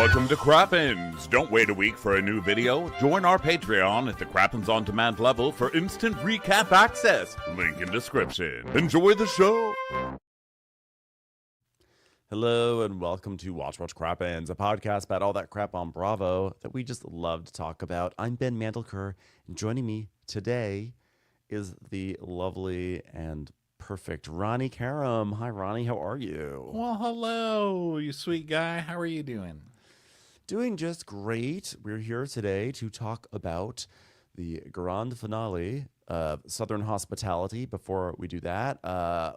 Welcome to Crappens. Don't wait a week for a new video. Join our Patreon at the Crappens On Demand level for instant recap access. Link in description. Enjoy the show. Hello and welcome to Watch Crappens, a podcast about all that crap on Bravo that we just love to talk about. I'm Ben Mandelker, and joining me today is the lovely and perfect Ronnie Karam. Hi, Ronnie. How are you? Well, hello, you sweet guy. How are you doing? Doing just great. We're here today to talk about the grand finale of Southern Hospitality. Before we do that,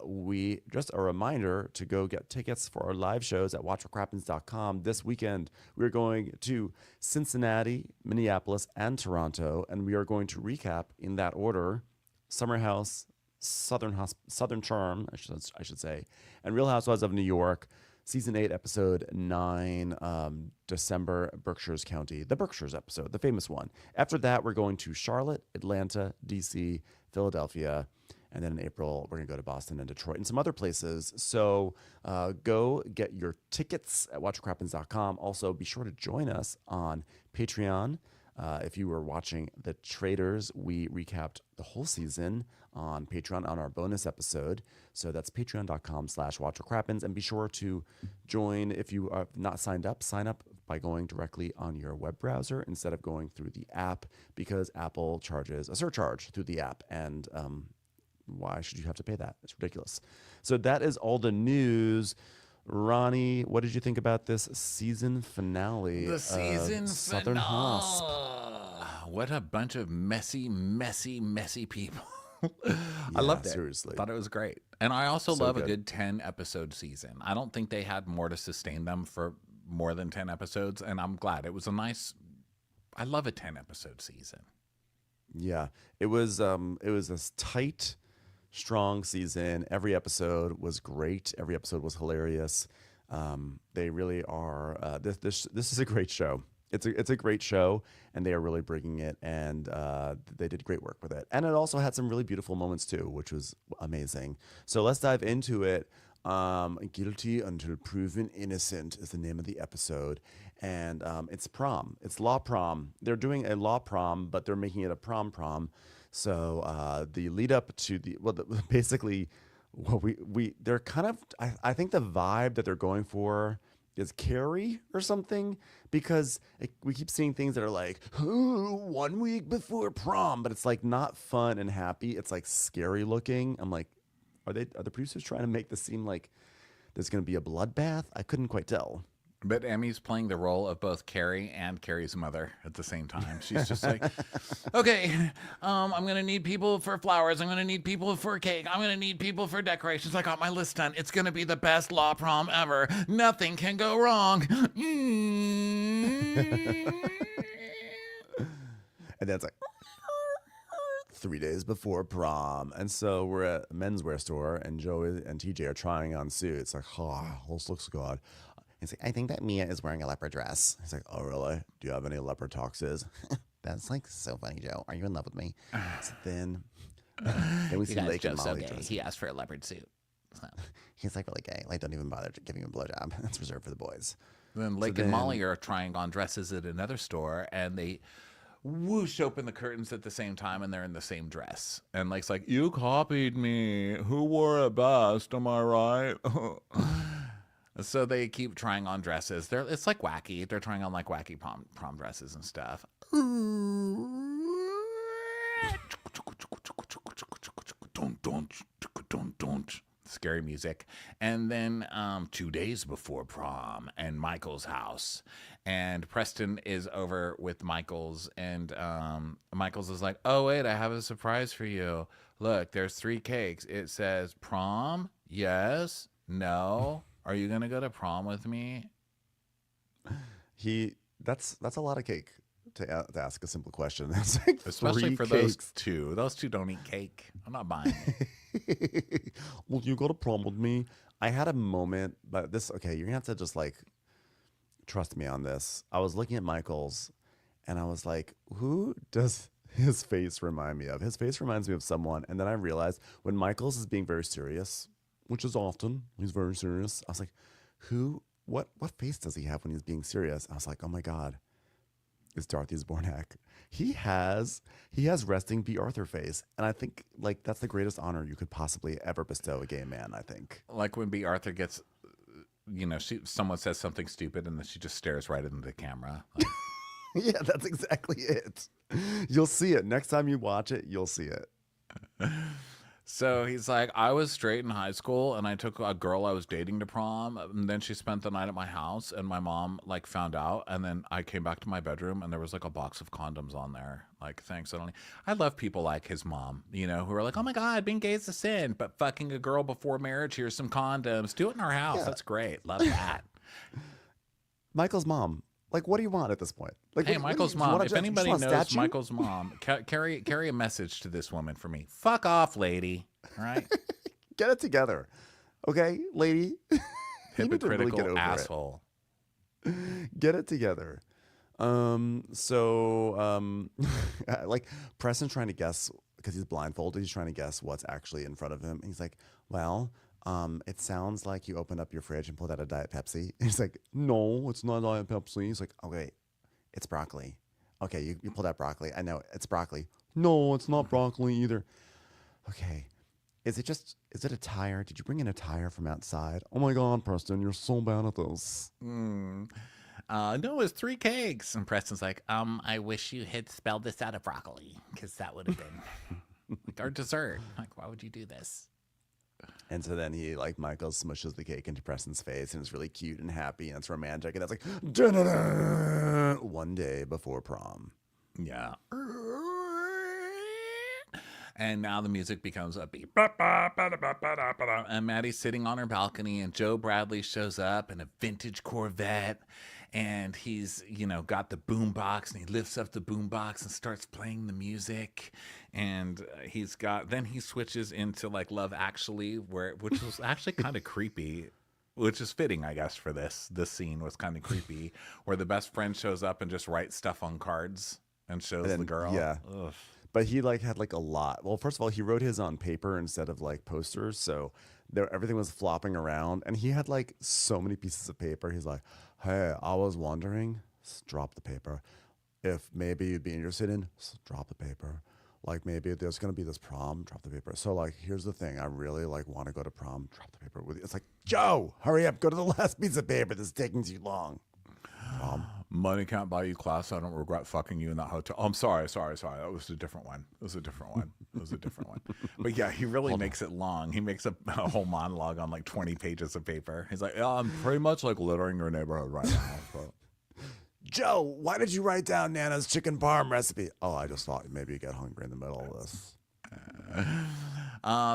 we just a reminder to go get tickets for our live shows at watchwhatcrappens.com. This weekend, we're going to Cincinnati, Minneapolis, and Toronto, and we are going to recap in that order: Summer House, Southern Charm, I should say, and Real Housewives of New York, Season 8, Episode 9, December, Berkshires County, the Berkshires episode, the famous one. After that, we're going to Charlotte, Atlanta, D.C., Philadelphia, and then in April, we're going to go to Boston and Detroit and some other places. So go get your tickets at watchcrappens.com. Also, be sure to join us on Patreon. If you were watching The Traitors, we recapped the whole season on Patreon on our bonus episode. So that's patreon.com/watchwhatcrappens. And be sure to join if you are not signed up. Sign up by going directly on your web browser instead of going through the app, because Apple charges a surcharge through the app. And why should you have to pay that? It's ridiculous. So that is all the news. Ronnie, what did you think about this season finale? The season Southern finale. Hosp? What a bunch of messy people. I loved it. Seriously. Thought it was great. And I also So love good. a good 10-episode season. I don't think they had more to sustain them for more than 10 episodes, and I'm glad. It was a nice... I love a 10-episode season. Yeah, it was a tight, strong season. Every episode was great. Every episode was hilarious. They really are. This is a great show. It's a great show, and they are really bringing it. And they did great work with it. And it also had some really beautiful moments too, which was amazing. So let's dive into it. Guilty until proven innocent is the name of the episode, and it's prom. It's law prom. They're doing a law prom, but they're making it a prom. So the lead up to basically what they're kind of I think the vibe that they're going for is Carrie or something, because we keep seeing things that are like 1 week before prom, but it's like not fun and happy. It's like scary looking. I'm like, are the producers trying to make this seem like there's going to be a bloodbath? I couldn't quite tell. But Emmy's playing the role of both Carrie and Carrie's mother at the same time. She's just like, okay, I'm going to need people for flowers. I'm going to need people for cake. I'm going to need people for decorations. I got my list done. It's going to be the best law prom ever. Nothing can go wrong. And then it's like 3 days before prom. And so we're at a menswear store, and Joey and TJ are trying on suits. Like, oh, this looks good. He's like, I think that Mia is wearing a leopard dress. He's like, oh, really? Do you have any leopard toxes? That's like so funny, Joe. Are you in love with me? So then we see Lake and Molly dressing. He asked for a leopard suit. So. He's like really gay. Like, don't even bother giving him a blowjob. That's reserved for the boys. Then Lake and Molly are trying on dresses at another store, and they whoosh open the curtains at the same time, and they're in the same dress. And Lake's like, you copied me. Who wore it best? Am I right? So they keep trying on dresses. It's like wacky. They're trying on like wacky prom dresses and stuff. Scary music. And then 2 days before prom, and Michael's house, and Preston is over with Michael's, and Michael's is like, oh wait, I have a surprise for you. Look, there's 3 cakes. It says prom, yes, no. Are you gonna go to prom with me? That's a lot of cake to ask a simple question. That's like Especially for cakes. those two. Those two don't eat cake. I'm not buying it. Will you go to prom with me? I had a moment, but okay, you're gonna have to just like trust me on this. I was looking at Michael's, and I was like, who does his face remind me of? His face reminds me of someone, and then I realized when Michael's is being very serious, which is often, he's very serious. I was like, who what face does he have when he's being serious? I was like, oh my God, it's Dorothy Zbornak. He has resting B. Arthur face. And I think like that's the greatest honor you could possibly ever bestow a gay man, I think. Like when B. Arthur gets, someone says something stupid and then she just stares right into the camera. Like, Yeah, that's exactly it. You'll see it. Next time you watch it, you'll see it. so he's like, I was straight in high school and I took a girl I was dating to prom. And then she spent the night at my house and my mom like found out. And then I came back to my bedroom and there was like a box of condoms on there. Like, thanks. I love people like his mom, who are like, oh my God, being gay is a sin. But fucking a girl before marriage, here's some condoms. Do it in our house. Yeah. That's great. Love that. Michael's mom. Like, what do you want at this point? Like, Hey, Michael's mom. If anybody knows statue? Michael's mom, carry a message to this woman for me. Fuck off, lady. All right? Get it together. Okay, lady? You need to really Hypocritical get over asshole. it. Get it together. Like, Preston's trying to guess, because he's blindfolded, he's trying to guess what's actually in front of him. And he's like, well, it sounds like you opened up your fridge and pulled out a Diet Pepsi. And he's like, no, it's not Diet Pepsi. He's like, okay, it's broccoli. Okay, you pulled out broccoli. I know, it's broccoli. No, it's not broccoli either. Okay. Is it a tire? Did you bring in a tire from outside? Oh my God, Preston, you're so bad at this. No, it's 3 cakes. And Preston's like, I wish you had spelled this out of broccoli, because that would have been like our dessert. Like, why would you do this? And so then Michael smushes the cake into Preston's face, and it's really cute and happy, and it's romantic, and that's like, da-da-da, one day before prom. Yeah. And now the music becomes upbeat. And Maddie's sitting on her balcony, and Joe Bradley shows up in a vintage Corvette. And he's, got the boombox, and he lifts up the boombox and starts playing the music. And then he switches into like Love Actually, which was actually kind of creepy, which is fitting, I guess, for this. This scene was kind of creepy, where the best friend shows up and just writes stuff on cards and shows the girl. Yeah. Ugh. But he had a lot. Well, first of all, he wrote his on paper instead of posters, so everything was flopping around, and he had so many pieces of paper. He's like, "Hey, I was wondering, drop the paper. If maybe you'd be interested in, drop the paper. Like maybe there's gonna be this prom, drop the paper. So here's the thing, I really want to go to prom, drop the paper with you." It's like, Joe, hurry up, go to the last piece of paper. This is taking too long. Prom. Money can't buy you class. I don't regret fucking you in that hotel. Oh, I'm sorry. That was a different one. It was a different one. But yeah, he really makes it long. He makes a whole monologue on 20 pages of paper. He's like, yeah, I'm pretty much littering your neighborhood right now. So. Joe, why did you write down Nana's chicken parm recipe? Oh, I just thought maybe you get hungry in the middle of this.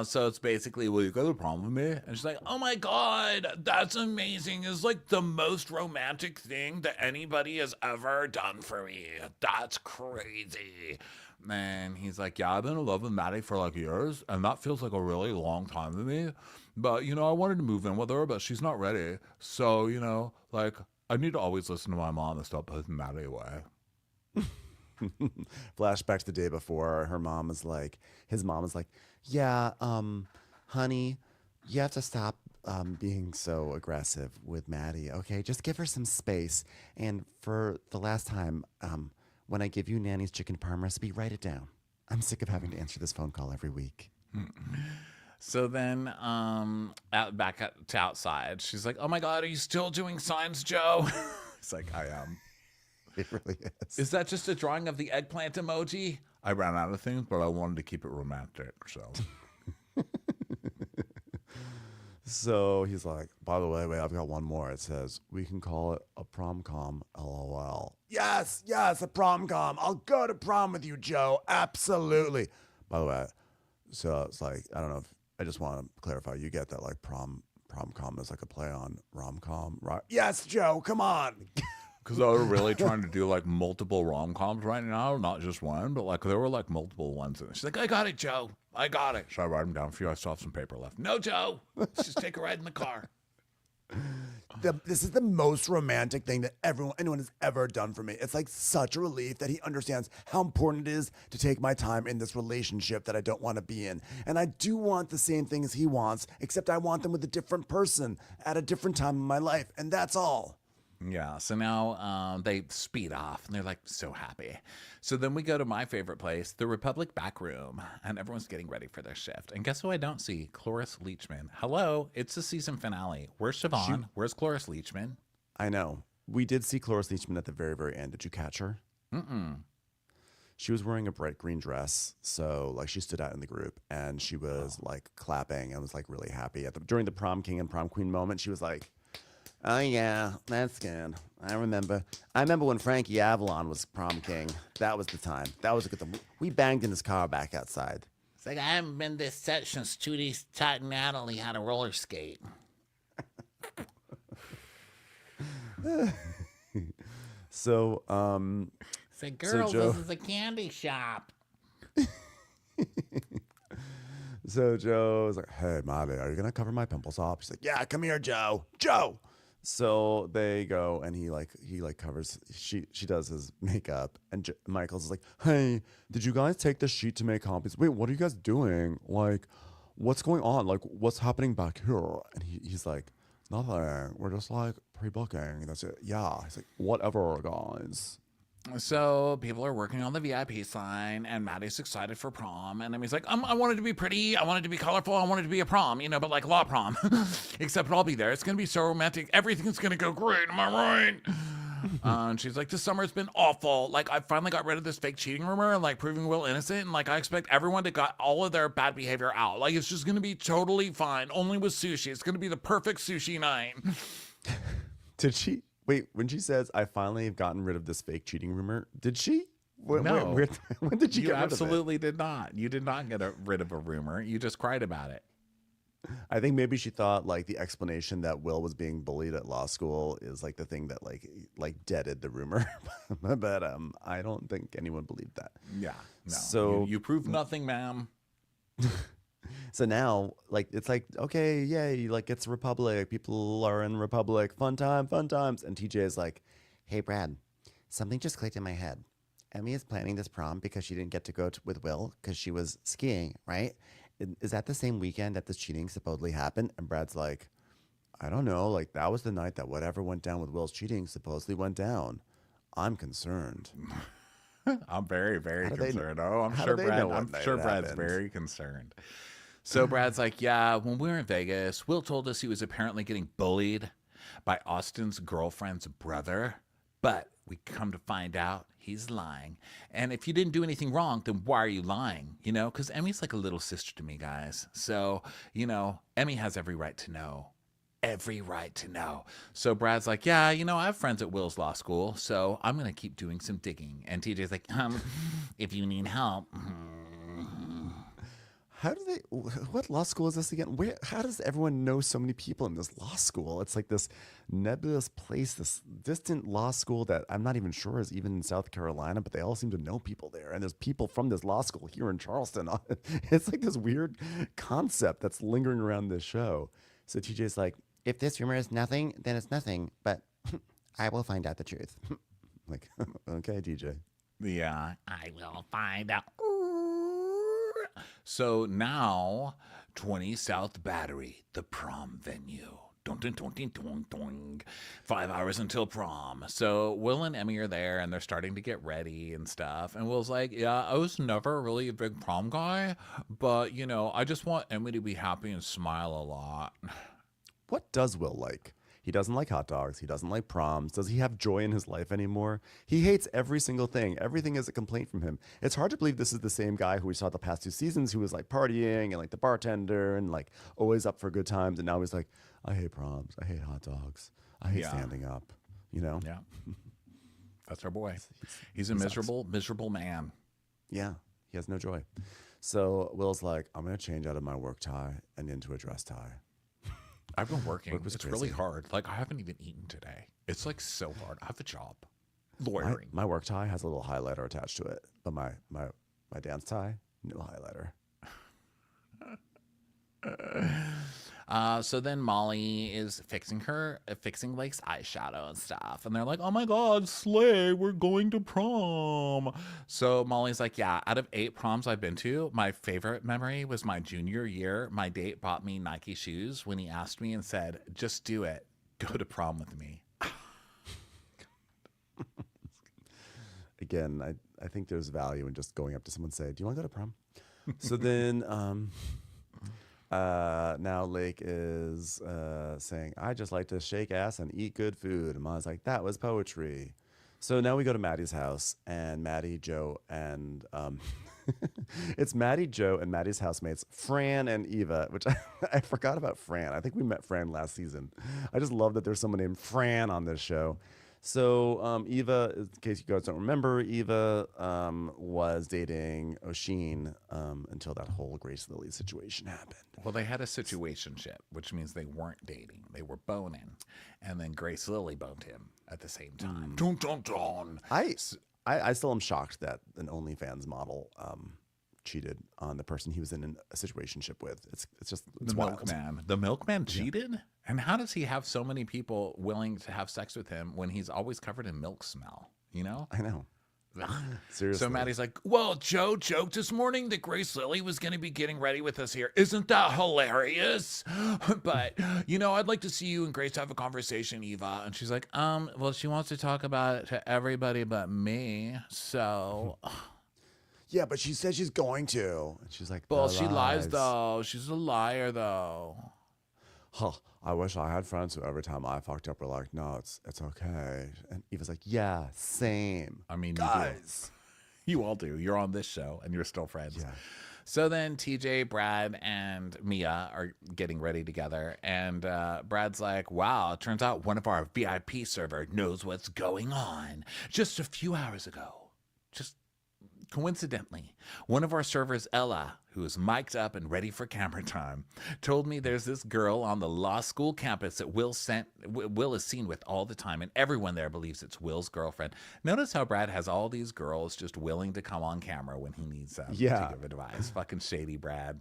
So it's basically, will you go to the prom with me? And she's like, oh my God, that's amazing. It's the most romantic thing that anybody has ever done for me. That's crazy. And he's like, yeah, I've been in love with Maddie for years, and that feels like a really long time to me. But, I wanted to move in with her, but she's not ready. So, I need to always listen to my mom and stop putting Maddie away. Flashback to the day before, his mom is like, yeah, honey, you have to stop being so aggressive with Maddie, okay? Just give her some space. And for the last time, when I give you Nanny's chicken parm recipe, write it down. I'm sick of having to answer this phone call every week. So then back to outside, she's like, oh my God, are you still doing signs, Joe? It's like, I am. It really is. Is that just a drawing of the eggplant emoji? I ran out of things, but I wanted to keep it romantic, so. So he's like, by the way, wait, I've got one more. It says, we can call it a prom-com, LOL. Yes, a prom-com. I'll go to prom with you, Joe. Absolutely. By the way, so it's I don't know if, I just want to clarify, you get that prom-com is a play on rom-com, right? Yes, Joe, come on. Because I was really trying to do multiple rom-coms right now, not just one, but there were multiple ones. And she's like, I got it, Joe. I got it. So I write them down for you. I still have some paper left. No, Joe. Let's just take a ride in the car. This is the most romantic thing that anyone has ever done for me. It's like such a relief that he understands how important it is to take my time in this relationship that I don't want to be in. And I do want the same things he wants, except I want them with a different person at a different time in my life. And that's all. Yeah, so now they speed off and they're like so happy. So then we go to my favorite place, the Republic back room, and everyone's getting ready for their shift. And guess who I don't see? Cloris Leachman. Hello, it's the season finale. Where's Siobhan? Where's Cloris Leachman? I know. We did see Cloris Leachman at the very, very end. Did you catch her? Mm-mm. She was wearing a bright green dress, so like she stood out in the group, and she was like clapping and was like really happy. During the prom king and prom queen moment, she was like, "Oh yeah, that's good. I remember when Frankie Avalon was prom king. That was the time. That was a good time. We banged in his car back outside." It's like, I haven't been this set since Tootie taught Natalie how to roller skate. So, Say, girls, Joe- this is a candy shop. So Joe was like, "Hey, Molly, are you gonna cover my pimples up?" She's like, "Yeah, come here, Joe. Joe." So they go, and he covers. She does his makeup, and Michael's like, "Hey, did you guys take the sheet to make copies? Wait, what are you guys doing? Like, what's going on? Like, what's happening back here?" And he's like, "Nothing. We're just like pre-booking. That's it. Yeah." He's like, "Whatever, guys." So people are working on the VIP sign, and Maddie's excited for prom. And Emmy's like, I want it to be pretty. I want it to be colorful. I want it to be a prom, but like law prom. Except I'll be there. It's going to be so romantic. Everything's going to go great. Am I right? And she's like, this summer's been awful. Like, I finally got rid of this fake cheating rumor and like proving Will innocent. And like, I expect everyone to got all of their bad behavior out. Like, it's just going to be totally fine. Only with sushi. It's going to be the perfect sushi night. Did she? Wait, when she says, "I finally have gotten rid of this fake cheating rumor," did she? When, No. when did she You get rid of it? absolutely did not. You did not get rid of a rumor. You just cried about it. I think maybe she thought like the explanation that Will was being bullied at law school is like the thing that like deaded the rumor. But I don't think anyone believed that. Yeah. No. So- you proved nothing, ma'am. So now, like, it's like, okay, yay, like, it's Republic. People are in Republic. Fun times. And TJ is like, "Hey, Brad, something just clicked in my head. Emmy is planning this prom because she didn't get to go with Will because she was skiing, right? Is that the same weekend that this cheating supposedly happened?" And Brad's like, "I don't know. Like, that was the night that whatever went down with Will's cheating supposedly went down. I'm concerned." I'm very, very How do they- concerned. I'm how sure do they know Brad. what I'm sure night it Brad's happened? very concerned. So Brad's like, yeah, when we were in Vegas, Will told us he was apparently getting bullied by Austin's girlfriend's brother, but we come to find out he's lying. And if you didn't do anything wrong, then why are you lying? Because Emmy's like a little sister to me, guys. So, Emmy has every right to know. Every right to know. So Brad's like, yeah, I have friends at Will's law school, so I'm going to keep doing some digging. And TJ's like, if you need help. How do they? What law school is this again? How does everyone know so many people in this law school? It's like this nebulous place, this distant law school that I'm not even sure is even in South Carolina, but they all seem to know people there. And there's people from this law school here in Charleston. It's like this weird concept that's lingering around this show. So TJ's like, "If this rumor is nothing, then it's nothing. But I will find out the truth." Like, okay, TJ. Yeah, I will find out. So now, 20 South Battery, the prom venue. Dun, dun, dun, dun, dun, dun. 5 hours until prom. So Will and Emmy are there, and they're starting to get ready and stuff. And Will's like, yeah, I was never really a big prom guy, but, I just want Emmy to be happy and smile a lot. What does Will like? He doesn't like hot dogs. He doesn't like proms. Does he have joy in his life anymore? He hates every single thing. Everything is a complaint from him. It's hard to believe this is the same guy who we saw the past 2 seasons who was like partying and like the bartender and like always up for good times. And now he's like, "I hate proms. I hate hot dogs. I hate standing up." Yeah. That's our boy. He's a miserable man. Yeah. He has no joy. So Will's like, "I'm going to change out of my work tie and into a dress tie." I've been working. Work was It's crazy. really hard. Like, I haven't even eaten today. It's like so hard. I have a job. Lawyering. My work tie has a little highlighter attached to it, but my dance tie, no highlighter. So then Molly is fixing Lake's eyeshadow and stuff. And they're like, oh my God, Slay, we're going to prom. So Molly's like, yeah, out of 8 proms I've been to, my favorite memory was my junior year. My date bought me Nike shoes when he asked me and said, just do it. Go to prom with me. Again, I think there's value in just going up to someone and say, do you want to go to prom? So then now Lake is saying, I just like to shake ass and eat good food. And Molly's like, that was poetry. So now we go to Maddie's house, and Maddie, Joe, and it's Maddie, Joe, and Maddie's housemates, Fran and Eva, which I forgot about Fran. I think we met Fran last season. I just love that there's someone named Fran on this show. So Eva, in case you guys don't remember, Eva was dating O'Sheen until that whole Grace Lily situation happened. Well, they had a situationship, which means they weren't dating. They were boning. And then Grace Lily boned him at the same time. Dun, dun, dun. I still am shocked that an OnlyFans model cheated on the person he was in a situationship with. It's the wild. Milkman. The Milkman cheated? And how does he have so many people willing to have sex with him when he's always covered in milk smell? You know? I know. Seriously. So Maddie's like, well, Joe joked this morning that Grace Lily was going to be getting ready with us here. Isn't that hilarious? But, I'd like to see you and Grace have a conversation, Eva. And she's like, well, she wants to talk about it to everybody but me. So... Yeah, but she said she's going to. And she's like, well, she lies, though. She's a liar, though. Huh, I wish I had friends who every time I fucked up were like, no, it's okay. And Eva's like, yeah, same. I mean, Guys. You all do. You're on this show, and you're still friends. Yeah. So then TJ, Brad, and Mia are getting ready together. And Brad's like, wow, it turns out one of our VIP server knows what's going on. Just a few hours ago. Coincidentally, one of our servers, Ella, who is mic'd up and ready for camera time, told me there's this girl on the law school campus that Will is seen with all the time, and everyone there believes it's Will's girlfriend. Notice how Brad has all these girls just willing to come on camera when he needs them to give advice. Fucking shady Brad.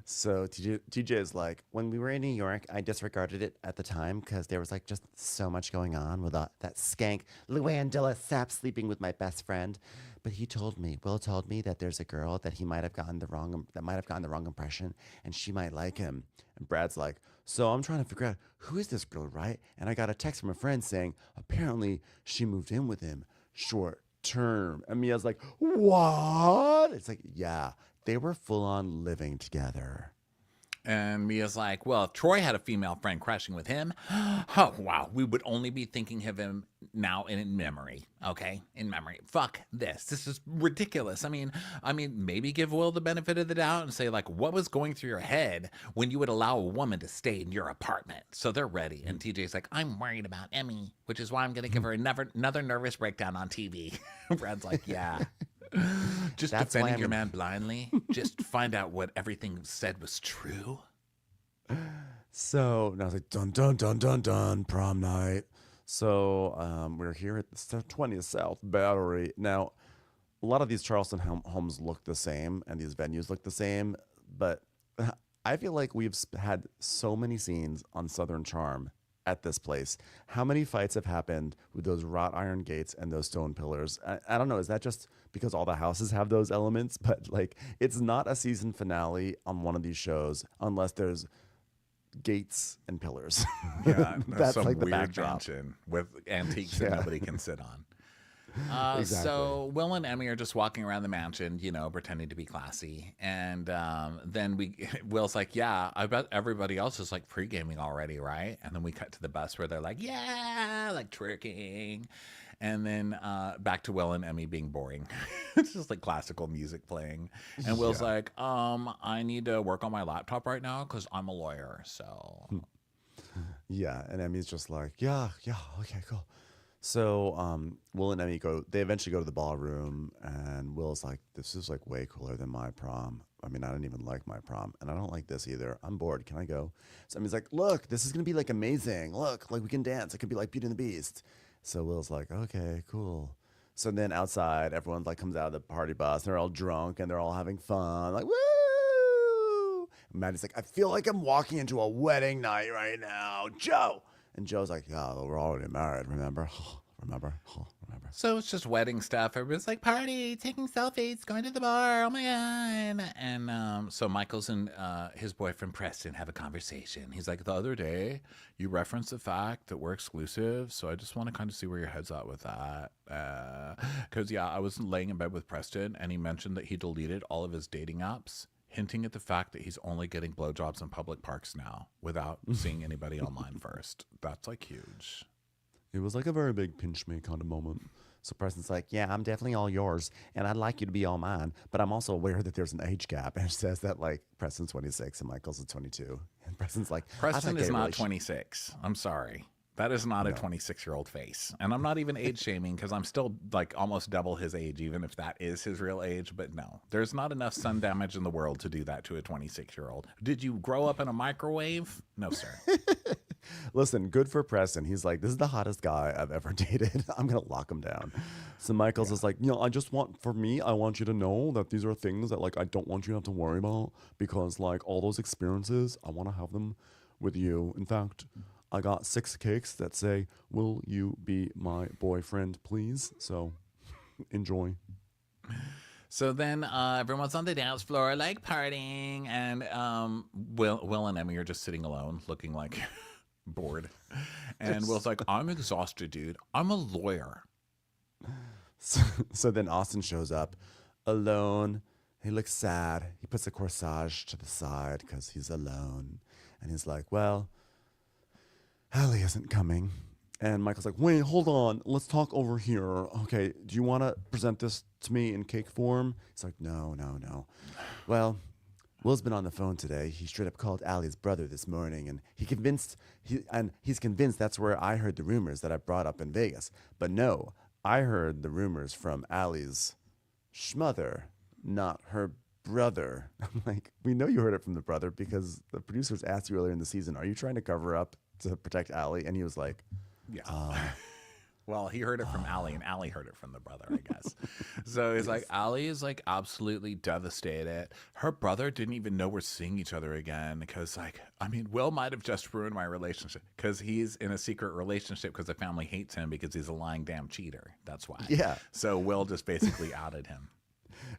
So TJ is like, when we were in New York, I disregarded it at the time because there was like just so much going on with that skank Luann de Lesseps sleeping with my best friend. But Will told me that there's a girl that he might have gotten the wrong impression, and she might like him. And Brad's like, so I'm trying to figure out who is this girl, right? And I got a text from a friend saying apparently she moved in with him short term. And Mia's like, what? It's like, yeah, they were full on living together. And Mia's like, well, if Troy had a female friend crashing with him, oh, wow, we would only be thinking of him now in memory, okay? In memory. Fuck this. This is ridiculous. I mean, maybe give Will the benefit of the doubt and say, like, what was going through your head when you would allow a woman to stay in your apartment? So they're ready. And TJ's like, I'm worried about Emmy, which is why I'm going to give her another nervous breakdown on TV. Brad's like, yeah. Just That's defending your man blindly. Just find out what everything said was true. So now it's like dun dun dun dun dun prom night. So we're here at the 20th South Battery. Now, a lot of these Charleston homes look the same, and these venues look the same, but I feel like we've had so many scenes on Southern Charm at this place. How many fights have happened with those wrought iron gates and those stone pillars? I don't know. Is that just because all the houses have those elements? But like, it's not a season finale on one of these shows unless there's gates and pillars. Yeah, that's some like the weird backdrop mansion with antiques that nobody can sit on. Exactly. So Will and Emmy are just walking around the mansion, pretending to be classy. And then Will's like, yeah, I bet everybody else is like pre-gaming already, right? And then we cut to the bus where they're like, yeah, like twerking. And then back to Will and Emmy being boring. It's just like classical music playing. And Will's like, I need to work on my laptop right now because I'm a lawyer. So yeah, and Emmy's just like, yeah, okay, cool. So Will and Emmy they eventually go to the ballroom, and Will's like, this is like way cooler than my prom. I mean, I didn't even like my prom, and I don't like this either. I'm bored. Can I go? So Emmy's like, look, this is going to be like amazing. Look, like we can dance. It could be like Beauty and the Beast. So Will's like, okay, cool. So then outside, everyone like comes out of the party bus, and they're all drunk, and they're all having fun, like, woo! Maddie's like, I feel like I'm walking into a wedding night right now, Joe. And Joe's like, yeah, we're already married, remember? Remember? So it's just wedding stuff. Everybody's like, party, taking selfies, going to the bar. Oh my God. And so Michael's and his boyfriend Preston have a conversation. He's like, the other day, you referenced the fact that we're exclusive. So I just want to kind of see where your head's at with that. Because, yeah, I was laying in bed with Preston and he mentioned that he deleted all of his dating apps, hinting at the fact that he's only getting blowjobs in public parks now without seeing anybody online first. That's like huge. It was like a very big pinch me kind of moment. So Preston's like, yeah, I'm definitely all yours, and I'd like you to be all mine, but I'm also aware that there's an age gap. And it says that, like, Preston's 26 and Michael's is 22. And Preston's like, Preston is not 26. I'm sorry. That is not a 26-year-old face. And I'm not even age shaming because I'm still like almost double his age, even if that is his real age. But no, there's not enough sun damage in the world to do that to a 26-year-old. Did you grow up in a microwave? No, sir. Listen, good for Preston. He's like, this is the hottest guy I've ever dated. I'm going to lock him down. So Michael's is like, I want you to know that these are things that, like, I don't want you to have to worry about because, like, all those experiences, I want to have them with you. In fact, I got 6 cakes that say, will you be my boyfriend, please? So enjoy. So then everyone's on the dance floor, like, partying. And Will and Emmy are just sitting alone, looking like bored. And Will's like, I'm exhausted, dude. I'm a lawyer. So then Austin shows up alone. He looks sad. He puts a corsage to the side because he's alone. And he's like, well, Allie isn't coming. And Michael's like, wait, hold on. Let's talk over here. Okay, do you want to present this to me in cake form? He's like, no. Well, Will's been on the phone today. He straight up called Allie's brother this morning, and he's convinced that's where I heard the rumors that I brought up in Vegas. But no, I heard the rumors from Allie's schmother, not her brother. I'm like, we know you heard it from the brother because the producers asked you earlier in the season, are you trying to cover up to protect Allie? And he was like, yeah. Well, he heard it from Allie, and Allie heard it from the brother, I guess. So he's like, Allie is like absolutely devastated. Her brother didn't even know we're seeing each other again because, like, I mean, Will might have just ruined my relationship because he's in a secret relationship because the family hates him because he's a lying damn cheater. That's why. Yeah. So Will just basically outed him.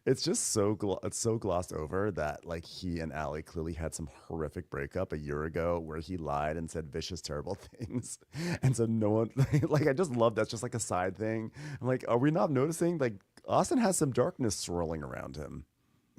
It's just so glossed over that, like, he and Allie clearly had some horrific breakup a year ago where he lied and said vicious, terrible things. And so no one, like, I just love that's just like a side thing. I'm like, are we not noticing? Like, Austin has some darkness swirling around him.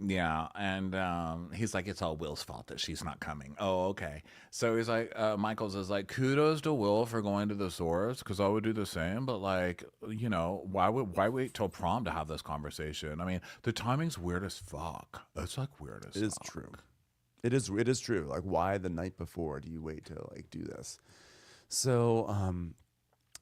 Yeah, and he's like, it's all Will's fault that she's not coming. Oh, okay. So he's like, Michaels is like, kudos to Will for going to the source because I would do the same. But, like, you know, why wait till prom to have this conversation? I mean, the timing's weird as fuck. It's like weird as fuck. It is true. It is true. Like, why the night before do you wait to, like, do this? So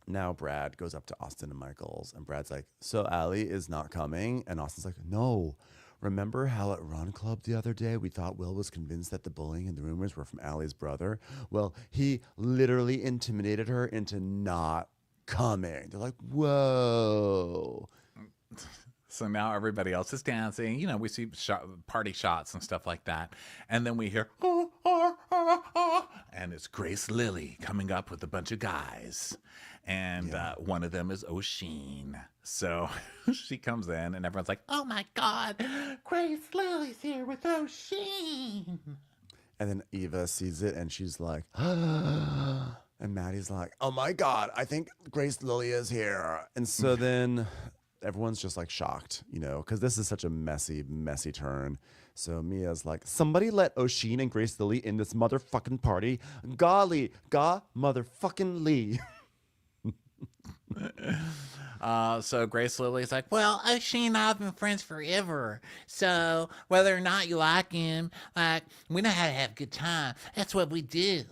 now Brad goes up to Austin and Michaels, and Brad's like, so Allie is not coming? And Austin's like, no. Remember how at Run Club the other day we thought Will was convinced that the bullying and the rumors were from Allie's brother? Well, he literally intimidated her into not coming. They're like, whoa. So now everybody else is dancing. You know, we see party shots and stuff like that. And then we hear, and it's Grace Lilly coming up with a bunch of guys. And one of them is O'Sheen. So she comes in and everyone's like, oh my God, Grace Lilly's here with O'Sheen. And then Eva sees it and she's like, and Maddie's like, oh my God, I think Grace Lilly is here. And so then everyone's just like shocked, you know, because this is such a messy turn. So Mia's like, somebody let O'Sheen and Grace Lilly in this motherfucking party. Golly, motherfucking Lee. So Grace Lilly's like, well, O'Sheen and I have been friends forever. So whether or not you like him, like, we know how to have a good time. That's what we do.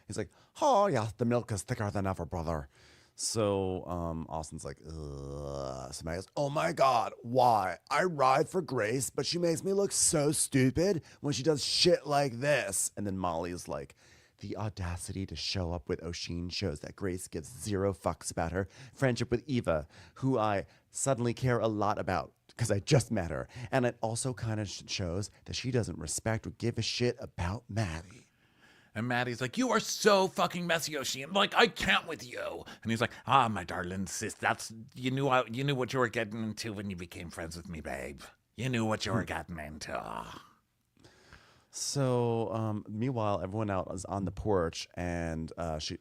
He's like, oh yeah, the milk is thicker than ever, brother. So Austin's like, ugh. So Maggie goes, oh my God, why? I ride for Grace, but she makes me look so stupid when she does shit like this. And then Molly's like, The audacity to show up with O'Sheen shows that Grace gives zero fucks about her friendship with Eva, who I suddenly care a lot about because I just met her. And it also kind of shows that she doesn't respect or give a shit about Maddie. And Maddie's like, you are so fucking messy, O'Sheen. Like, I can't with you. And he's like, my darling sis, you knew what you were getting into when you became friends with me, babe. You knew what you were getting into. So, meanwhile, everyone out is on the porch, and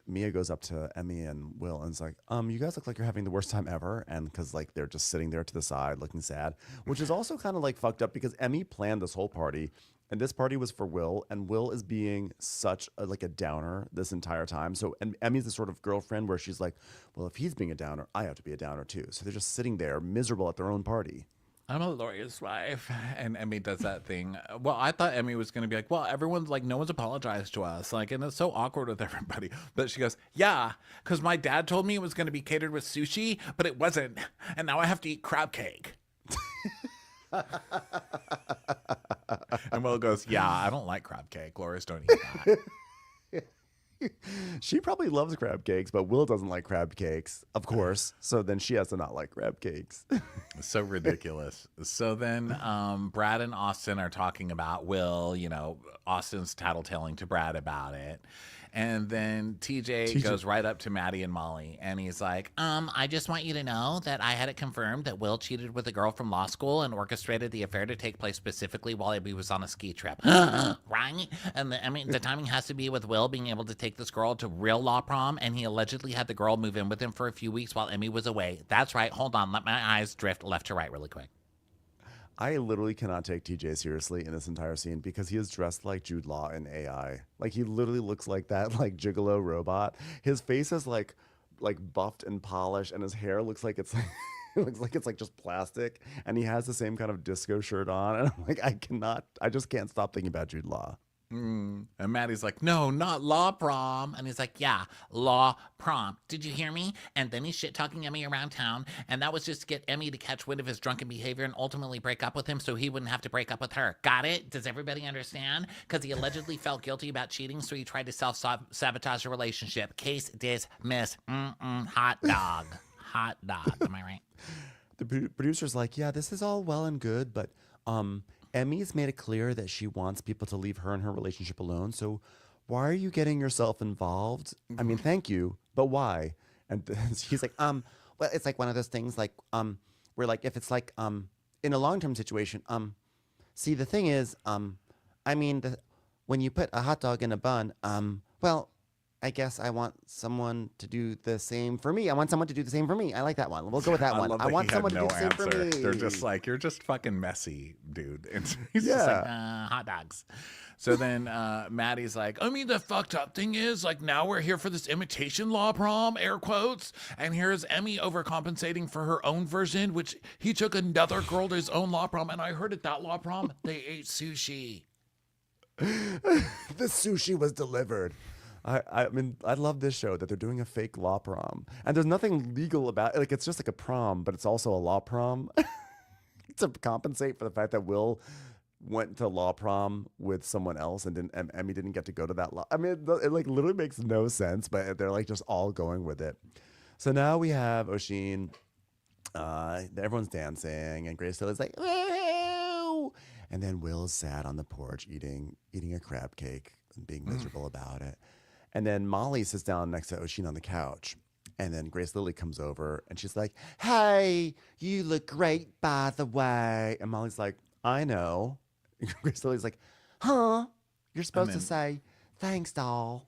Mia goes up to Emmy and Will and is like, you guys look like you're having the worst time ever. And because, like, they're just sitting there to the side looking sad, which is also kind of, like, fucked up because Emmy planned this whole party. And this party was for Will, and Will is being such a downer this entire time. So, and Emmy's the sort of girlfriend where she's like, well, if he's being a downer, I have to be a downer too. So they're just sitting there miserable at their own party. I'm a lawyer's wife. And Emmy does that thing. Well, I thought Emmy was going to be like, well, everyone's like, no one's apologized to us. Like, and it's so awkward with everybody. But she goes, yeah, because my dad told me it was going to be catered with sushi, but it wasn't. And now I have to eat crab cake. And Will goes, yeah, I don't like crab cake. Lawyers don't eat that. She probably loves crab cakes, but Will doesn't like crab cakes, of course. So then she has to not like crab cakes. So ridiculous. So then Brad and Austin are talking about Will, Austin's tattletaling to Brad about it. And then TJ goes right up to Maddie and Molly, and he's like, I just want you to know that I had it confirmed that Will cheated with a girl from law school and orchestrated the affair to take place specifically while he was on a ski trip. Right? And the timing has to be with Will being able to take this girl to real law prom, and he allegedly had the girl move in with him for a few weeks while Emmy was away. That's right. Hold on. Let my eyes drift left to right really quick. I literally cannot take TJ seriously in this entire scene because he is dressed like Jude Law in AI. Like, he literally looks like that, like, gigolo robot. His face is like buffed and polished, and his hair looks like it's it looks like it's like just plastic. And he has the same kind of disco shirt on. And I'm like, I just can't stop thinking about Jude Law. And Maddie's like, no, not law prom. And he's like, yeah, law prom. Did you hear me? And then he's shit talking Emmy around town. And that was just to get Emmy to catch wind of his drunken behavior and ultimately break up with him so he wouldn't have to break up with her. Got it? Does everybody understand? Because he allegedly felt guilty about cheating, so he tried to self-sabotage the relationship. Case dismissed. Hot dog. Hot dog. Am I right? The producer's like, yeah, this is all well and good, but Emmy's made it clear that she wants people to leave her and her relationship alone. So why are you getting yourself involved? I mean, thank you, but why? And he's like, well, it's like one of those things like, where like, if it's like, in a long-term situation, see, the thing is, I mean, when you put a hot dog in a bun, well, I guess I want someone to do the same for me. I want someone to do the same for me. I like that one. We'll go with that one. I want someone to do the same for me. They're just like, you're just fucking messy, dude. And he's just like, hot dogs. So then Maddie's like, I mean, the fucked up thing is, like, now we're here for this imitation law prom, air quotes. And here's Emmy overcompensating for her own version, which he took another girl to his own law prom. And I heard at that law prom, they ate sushi. The sushi was delivered. I mean, I love this show that they're doing a fake law prom. And there's nothing legal about it. Like, it's just like a prom, but it's also a law prom to compensate for the fact that Will went to law prom with someone else and Emmy didn't get to go to that law. I mean, it like literally makes no sense, but they're like just all going with it. So now we have O'Sheen. Everyone's dancing, and Grace is like, woo! And then Will's sat on the porch eating a crab cake and being miserable about it. And then Molly sits down next to O'Sheen on the couch. And then Grace Lily comes over and she's like, hey, you look great, by the way. And Molly's like, I know. And Grace Lily's like, huh? You're supposed to say, thanks, doll.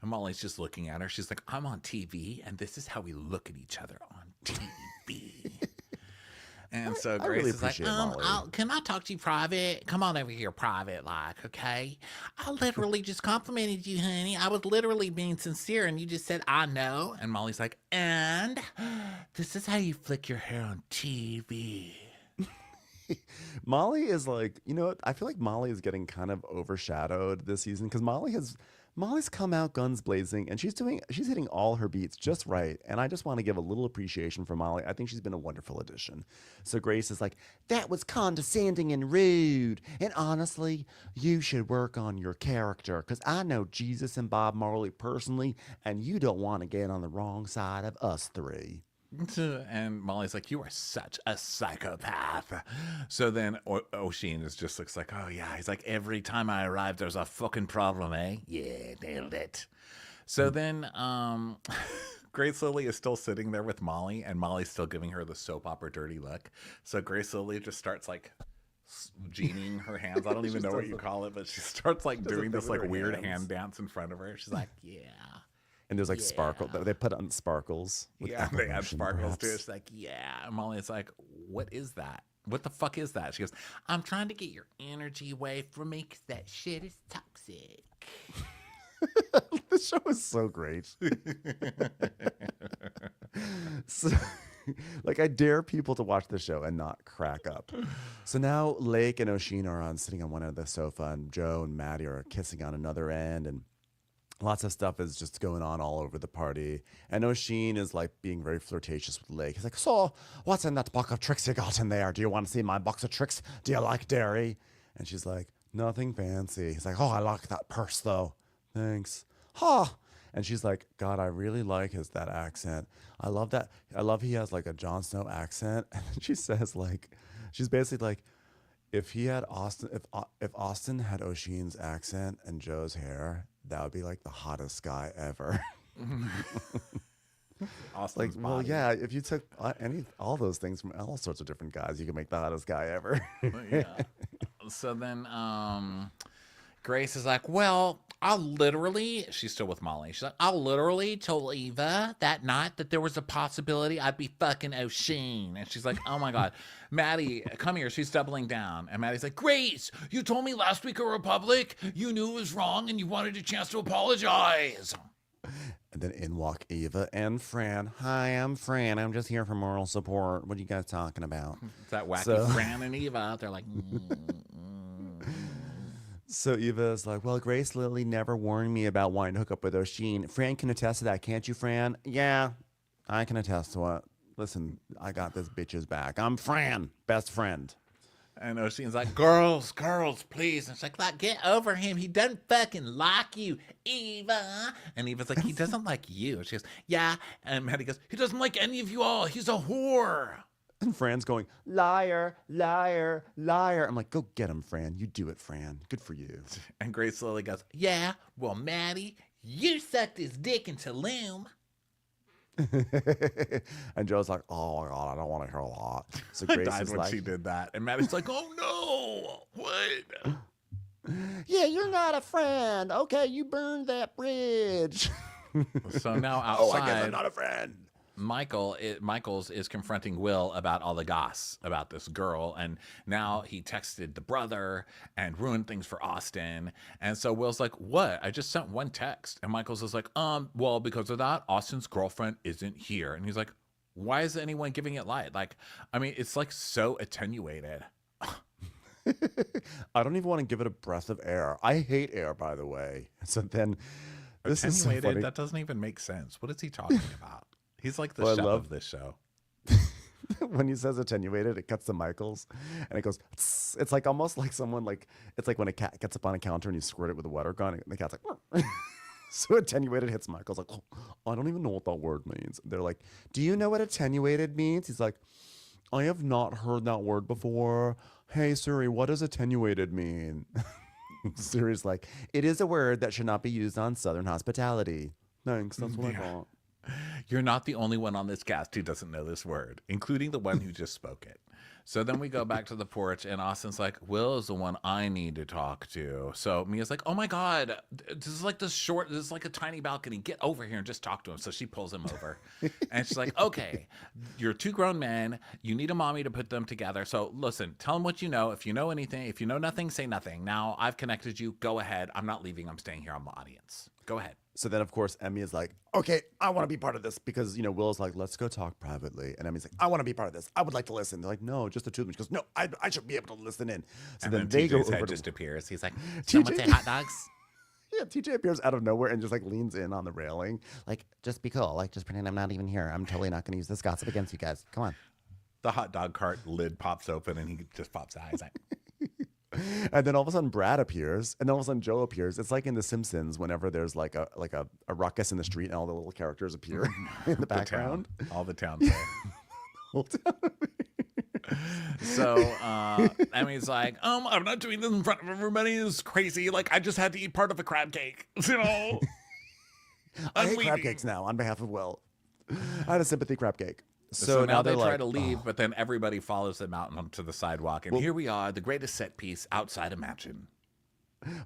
And Molly's just looking at her. She's like, I'm on TV, and this is how we look at each other on TV. And so Grace really is like, can I talk to you private? Come on over here private, like, okay? I literally just complimented you, honey. I was literally being sincere, and you just said, I know. And Molly's like, and this is how you flick your hair on TV. Molly is like, you know, I feel like Molly is getting kind of overshadowed this season because Molly Molly's come out guns blazing, and she's hitting all her beats just right. And I just want to give a little appreciation for Molly. I think she's been a wonderful addition. So Grace is like, that was condescending and rude. And honestly, you should work on your character because I know Jesus and Bob Marley personally, and you don't want to get on the wrong side of us three. And Molly's like, you are such a psychopath. So then O'Sheen just looks like, oh yeah. He's like, every time I arrive, there's a fucking problem, eh? Yeah, nailed it. So then Grace Lily is still sitting there with Molly, and Molly's still giving her the soap opera dirty look. So Grace Lily just starts like genieing her hands. I don't even know what you call it, but she starts like doing this like weird hand dance in front of her. She's like, yeah. And there's like sparkle. They put on sparkles. With Yeah, they add sparkles perhaps. to it. It's like, yeah. And Molly's like, what is that? What the fuck is that? She goes, I'm trying to get your energy away from me because that shit is toxic. The show is so great. So, like, I dare people to watch the show and not crack up. So now Lake and O'Sheen are sitting on one end of the sofa, and Joe and Maddie are kissing on another end, and lots of stuff is just going on all over the party. And O'Sheen is like being very flirtatious with Lake. He's like, so what's in that box of tricks you got in there? Do you want to see my box of tricks? Do you like dairy? And she's like, nothing fancy. He's like, oh, I like that purse though. Thanks. Ha. And she's like, God, I really like that accent. I love that. I love he has like a Jon Snow accent. And she says like, she's basically like, if he had Austin, if Austin had O'Sheen's accent and Joe's hair, that would be like the hottest guy ever. Austin's Like, well, body. yeah, if you took all those things from all sorts of different guys, you could make the hottest guy ever. Yeah. So then Grace is like, well, she's still with Molly. She's like, I literally told Eva that night that there was a possibility I'd be fucking O'Sheen. And she's like, oh my God, Maddie, come here. She's doubling down. And Maddie's like, Grace, you told me last week at Republic you knew it was wrong and you wanted a chance to apologize. And then in walk Eva and Fran. Hi, I'm Fran. I'm just here for moral support. What are you guys talking about? It's that wacky Fran and Eva. They're like, So Eva is like, well, Grace Lily never warned me about wanting to hook up with O'Sheen. Fran can attest to that, can't you, Fran? Yeah, I can attest to it. Listen, I got this bitch's back. I'm Fran, best friend. And O'Sheen's like, girls, please. And she's like, get over him. He doesn't fucking like you, Eva. And Eva's like, he doesn't like you. She goes, yeah. And Maddie goes, he doesn't like any of you all. He's a whore. And Fran's going, liar, liar, liar. I'm like, go get him, Fran. You do it, Fran. Good for you. And Grace Lily goes, yeah, well, Maddie, you sucked his dick in Tulum. And Joe's like, oh my God, I don't want to hear a lot. So I Grace died is when like, she did that. And Maddie's like, oh no, what? yeah, you're not a friend. Okay, you burned that bridge. So now Oh, I guess I'm outside, not a friend. Michaels is confronting Will about all the goss about this girl, and now he texted the brother and ruined things for Austin. And so Will's like, what? I just sent one text. And Michaels is like, well, because of that, Austin's girlfriend isn't here. And he's like, why is anyone giving it light? Like, I mean, it's like so attenuated. I don't even want to give it a breath of air. I hate air, by the way. So then this is so funny. That doesn't even make sense. What is he talking about? He's like the Well, I chef love- of this show. When he says attenuated, it cuts to Michaels and it goes, tss. It's like almost like someone like, it's like when a cat gets up on a counter and you squirt it with a water gun and the cat's like, so attenuated hits Michaels like, oh, I don't even know what that word means. They're like, do you know what attenuated means? He's like, I have not heard that word before. Hey Siri, what does attenuated mean? Siri's like, it is a word that should not be used on Southern hospitality. Thanks, that's what I thought. You're not the only one on this cast who doesn't know this word, including the one who just spoke it. So then we go back to the porch, and Austin's like, Will is the one I need to talk to. So Mia's like, oh my God, this is like a tiny balcony. Get over here and just talk to him. So she pulls him over. And she's like, okay, you're two grown men. You need a mommy to put them together. So listen, tell them what you know. If you know anything, if you know nothing, say nothing. Now I've connected you. Go ahead. I'm not leaving. I'm staying here. I'm the audience. Go ahead. So then, of course, Emmy is like, okay, I want to be part of this because, you know, Will's like, let's go talk privately. And Emmy's like, I want to be part of this. I would like to listen. They're like, no, just the two of them. She goes, no, I should be able to listen in. So And then then they go TJ's over head to just appears. He's like, someone say hot dogs? Yeah, TJ appears out of nowhere and just like leans in on the railing. Like, just be cool. Like, just pretend I'm not even here. I'm totally not going to use this gossip against you guys. Come on. The hot dog cart lid pops open and he just pops out. He's like, And then all of a sudden Brad appears, and then all of a sudden Joe appears. It's like in The Simpsons whenever there's like a ruckus in the street and all the little characters appear in the background. All the towns there. So Emmy's like, I'm not doing this in front of everybody. This is crazy. Like, I just had to eat part of a crab cake. You know? I I'm hate crab leaving. cakes now on behalf of Will. I had a sympathy crab cake. So now they they're try like, to leave, but then everybody follows them out onto the sidewalk. And here we are, the greatest set piece outside Imagine.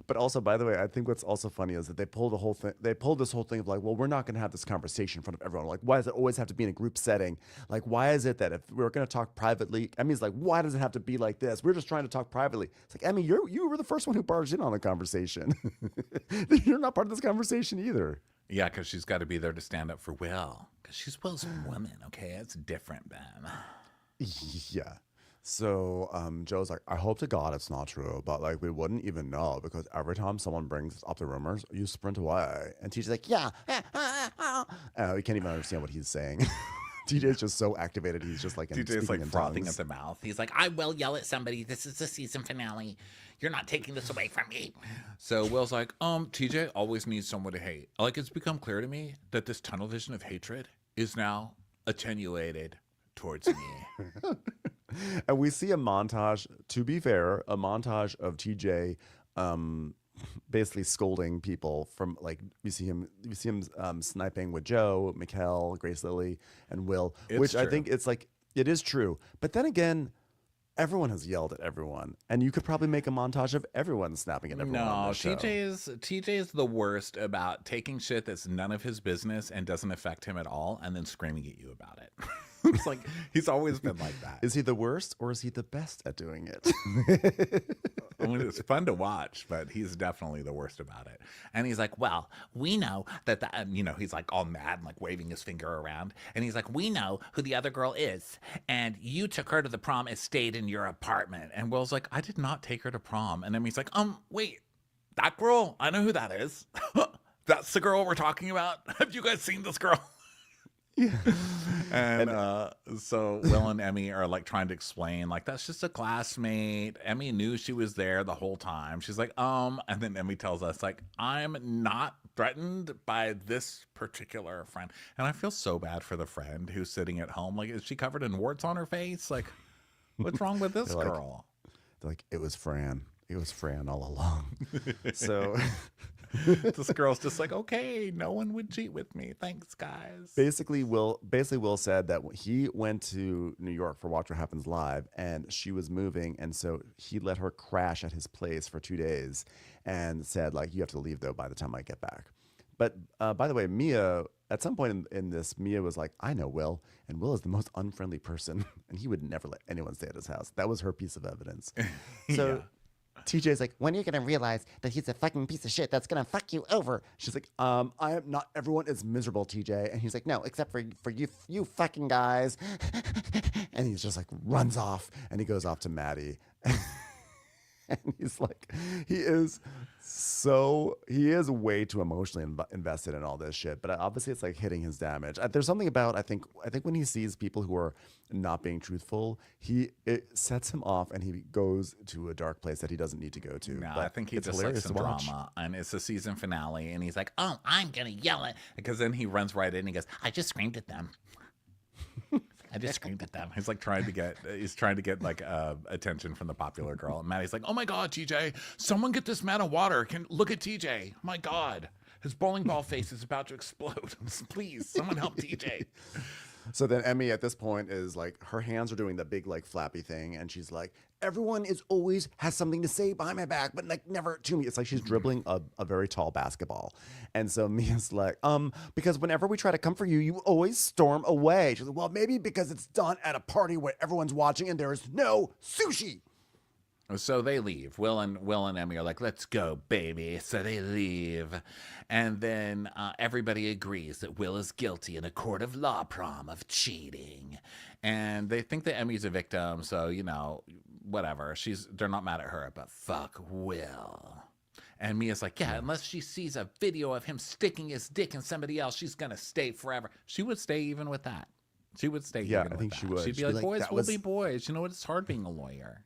But also, by the way, I think what's also funny is that they pulled the whole thing. They pulled this whole thing of like, well, we're not going to have this conversation in front of everyone. Like, why does it always have to be in a group setting? Like, why is it that if we're going to talk privately, Emmy's like, why does it have to be like this? We're just trying to talk privately. It's like, Emmy, you were the first one who barged in on the conversation. You're not part of this conversation either. Yeah, because she's got to be there to stand up for Will. Because she's Will's woman, okay? It's different then. Yeah. So Joe's like, I hope to God it's not true, but like we wouldn't even know because every time someone brings up the rumors, you sprint away. And TJ's like, yeah. We can't even understand what he's saying. TJ's just so activated. He's just like TJ's like in frothing tongues. at the mouth. He's like, I will yell at somebody. This is the season finale. You're not taking this away from me. So Will's like, TJ always needs someone to hate. Like, it's become clear to me that this tunnel vision of hatred is now attenuated towards me. And we see a montage, to be fair, a montage of TJ basically scolding people from like we see him sniping with Joe, Mikkel, Grace Lily, and Will, which I think it's like it is true. But then again, everyone has yelled at everyone, and you could probably make a montage of everyone snapping at everyone. On this show. TJ is the worst about taking shit that's none of his business and doesn't affect him at all, and then screaming at you about it. It's like he's always been like that. Is he the worst, or is he the best at doing it? I mean, it's fun to watch, but he's definitely the worst about it. And he's like, well, we know that, he's like all mad and like waving his finger around. And he's like, we know who the other girl is. And you took her to the prom and stayed in your apartment. And Will's like, I did not take her to prom. And then he's like, wait, that girl? I know who that is. That's the girl we're talking about. Have you guys seen this girl? Yeah. And so Will and Emmy are like trying to explain, like, that's just a classmate. Emmy knew she was there the whole time. She's like, and then Emmy tells us, like, I'm not threatened by this particular friend. And I feel so bad for the friend who's sitting at home. Like, is she covered in warts on her face? Like, what's wrong with this girl? They're like, it was Fran. It was Fran all along. So this girl's just like, okay, no one would cheat with me. Thanks, guys. Basically, Will said that he went to New York for Watch What Happens Live, and she was moving, and so he let her crash at his place for 2 days, and said, like, you have to leave though by the time I get back. But by the way, Mia, at some point in this, Mia was like, I know Will, and Will is the most unfriendly person, and he would never let anyone stay at his house. That was her piece of evidence. So. Yeah. TJ's like, when are you going to realize that he's a fucking piece of shit that's going to fuck you over? She's like, I am not, everyone is miserable, TJ. And he's like, no, except for you fucking guys. And he's just like, runs off, and he goes off to Maddie. And he's like, he is way too emotionally invested in all this shit. But obviously it's like hitting his damage. There's something about, I think when he sees people who are not being truthful, it sets him off, and he goes to a dark place that he doesn't need to go to. No, but I think he just likes some drama, and it's the season finale, and he's like, oh, I'm going to yell it. Because then he runs right in and he goes, I just screamed at them. I just screamed at them. He's like trying to get like attention from the popular girl. And Maddie's like, oh my God, TJ, someone get this man of water. Look at TJ. My God, his bowling ball face is about to explode. Please, someone help TJ. So then Emmy at this point is like, her hands are doing the big like flappy thing, and she's like, everyone is always has something to say behind my back, but like never to me. It's like she's dribbling a very tall basketball. And so Mia's like, because whenever we try to come for you, you always storm away. She's like, well, maybe because it's done at a party where everyone's watching and there is no sushi. So they leave. Will and Emmy are like, let's go, baby. So they leave. And then everybody agrees that Will is guilty in a court of law, Prom, of cheating. And they think that Emmy's a victim, so, whatever. They're not mad at her, but fuck Will. And Mia's like, yeah, unless she sees a video of him sticking his dick in somebody else, she's going to stay forever. She would stay even with that. She would stay Yeah, even I with think that. she would. She'd be like, boys will be boys. You know what? It's hard being a lawyer.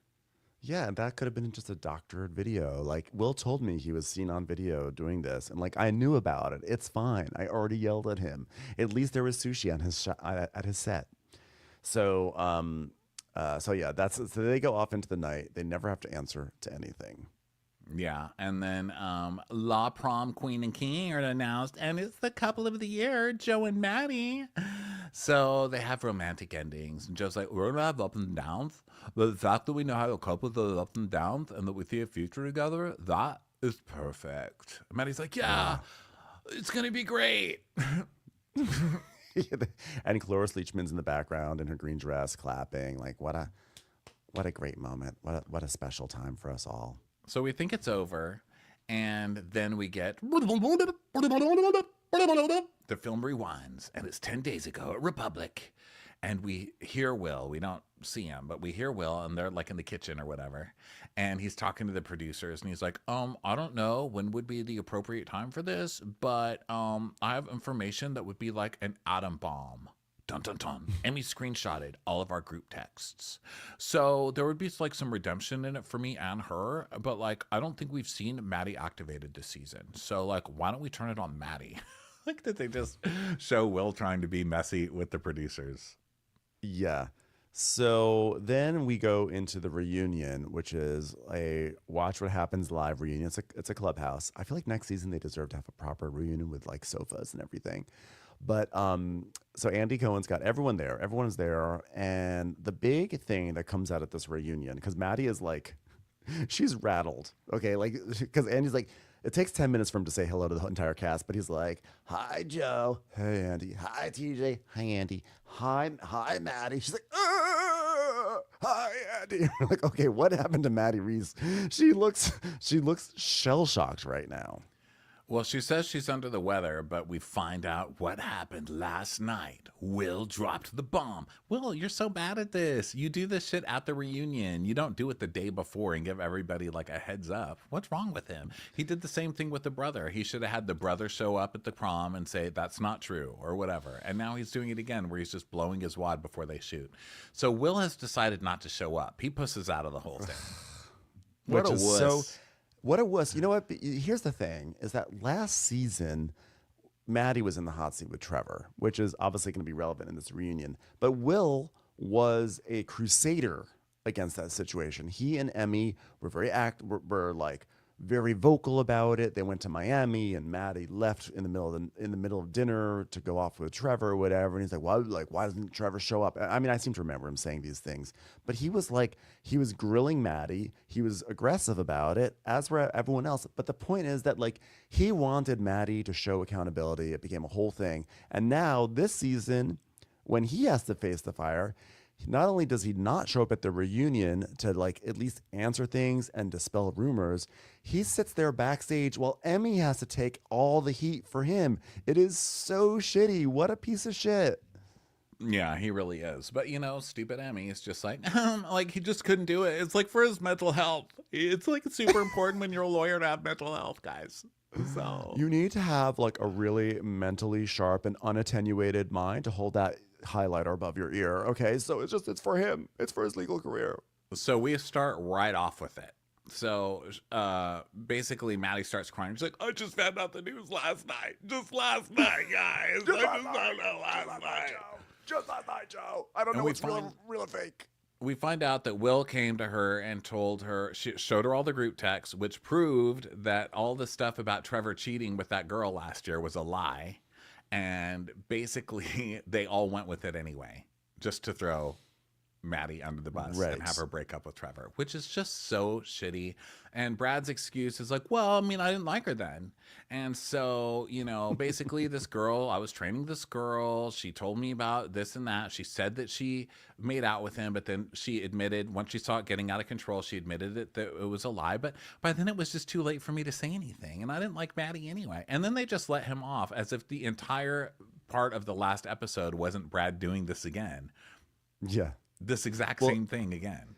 Yeah, that could have been just a doctored video. Like, Will told me he was seen on video doing this, and like I knew about it. It's fine. I already yelled at him. At least there was sushi on his at his set. So, so yeah, so they go off into the night. They never have to answer to anything. Yeah, and then La Prom Queen and King are announced, and it's the couple of the year, Joe and Maddie. So they have romantic endings, and Joe's like, we're gonna have ups and downs, but the fact that we know how to cope with those ups and downs, and that we see a future together, that is perfect. And Maddie's like, yeah, it's gonna be great. And Cloris Leachman's in the background in her green dress, clapping. Like, what a great moment. What a special time for us all. So we think it's over, and then we get the film rewinds, and it's 10 days ago at Republic, and we hear Will. We don't see him, but we hear Will, and they're like in the kitchen or whatever, and he's talking to the producers, and he's like, I don't know when would be the appropriate time for this, but I have information that would be like an atom bomb. Dun, dun, dun. And we screenshotted all of our group texts. So there would be like some redemption in it for me and her. But like, I don't think we've seen Maddie activated this season. So like, why don't we turn it on Maddie? Like, did they just show Will trying to be messy with the producers? Yeah. So then we go into the reunion, which is a Watch What Happens Live reunion. It's a Clubhouse. I feel like next season they deserve to have a proper reunion with like sofas and everything. But so Andy Cohen's got everyone there. Everyone is there. And the big thing that comes out at this reunion, because Maddie is like, she's rattled. Okay. Like, because Andy's like, it takes 10 minutes for him to say hello to the entire cast. But he's like, hi, Joe. Hey, Andy. Hi, TJ. Hi, Andy. Hi, Maddie. She's like, hi, Andy. We're like, okay, what happened to Maddie Reese? She looks shell-shocked right now. Well, she says she's under the weather, but we find out what happened last night. Will dropped the bomb. Will, you're so bad at this. You do this shit at the reunion. You don't do it the day before and give everybody like a heads up. What's wrong with him? He did the same thing with the brother. He should have had the brother show up at the prom and say, that's not true or whatever. And now he's doing it again where he's just blowing his wad before they shoot. So Will has decided not to show up. He pusses out of the whole thing. What a wuss. What it was, you know what? Here's the thing: is that last season, Maddie was in the hot seat with Trevor, which is obviously going to be relevant in this reunion. But Will was a crusader against that situation. He and Emmy were were like very vocal about it. They went to Miami, and Maddie left in the middle of dinner to go off with Trevor or whatever. And he's like, why doesn't Trevor show up? I mean, I seem to remember him saying these things, but he was grilling Maddie. He was aggressive about it, as were everyone else. But the point is that like he wanted Maddie to show accountability. It became a whole thing. And now this season, when he has to face the fire, not only does he not show up at the reunion to like at least answer things and dispel rumors, he sits there backstage while Emmy has to take all the heat for him. It is so shitty. What a piece of shit. Yeah, he really is. But you know, stupid Emmy is just like, like he just couldn't do it. It's like for his mental health. It's like super important when you're a lawyer to have mental health, guys. So you need to have like a really mentally sharp and unattenuated mind to hold that highlighter above your ear. Okay, so it's for him. It's for his legal career. So we start right off with it. So basically Maddie starts crying. She's like, I just found out the news last night. Just last night, guys. Just last night, Joe. I don't know what's real or fake. We find out that Will came to her and told her, showed her all the group texts, which proved that all the stuff about Trevor cheating with that girl last year was a lie. And basically, they all went with it anyway, just to throw Maddie under the bus and have her break up with Trevor, which is just so shitty. And Brad's excuse is like, well, I mean, I didn't like her then. And so, you know, basically this girl, I was training this girl. She told me about this and that. She said that she made out with him, but then she admitted, once she saw it getting out of control, she admitted that it was a lie. But by then it was just too late for me to say anything. And I didn't like Maddie anyway. And then they just let him off as if the entire part of the last episode wasn't Brad doing this again. Yeah. This exact same thing again.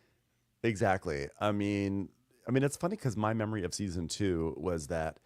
Exactly. I mean, I mean, it's funny because my memory of season 2 was that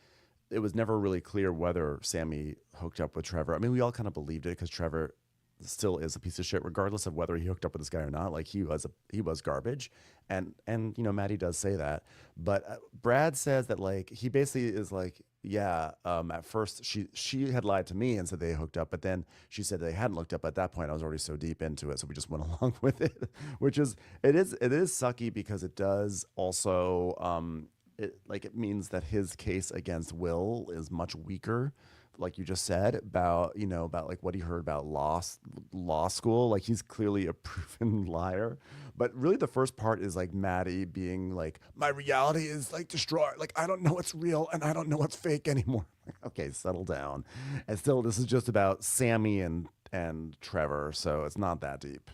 it was never really clear whether Sammy hooked up with Trevor. I mean, we all kind of believed it because Trevor still is a piece of shit, regardless of whether he hooked up with this guy or not. Like he was garbage, and Maddie does say that, but Brad says that like he basically is like, yeah. At first she had lied to me and said they hooked up, but then she said they hadn't hooked up. At that point, I was already so deep into it, so we just went along with it, which is it is sucky because it does also it means that his case against Will is much weaker, like you just said about like what he heard about law school. Like he's clearly a proven liar, but really the first part is like Maddie being like, my reality is like destroyed, like I don't know what's real and I don't know what's fake anymore. Okay, settle down. And still, this is just about Sammy and Trevor, so it's not that deep.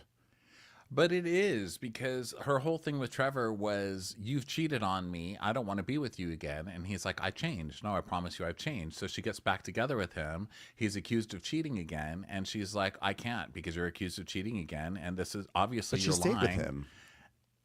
But it is, because her whole thing with Trevor was, you've cheated on me. I don't want to be with you again. And he's like, I changed. No, I promise you I've changed. So she gets back together with him. He's accused of cheating again. And she's like, I can't because you're accused of cheating again. And this is obviously But you're she stayed lying. with him.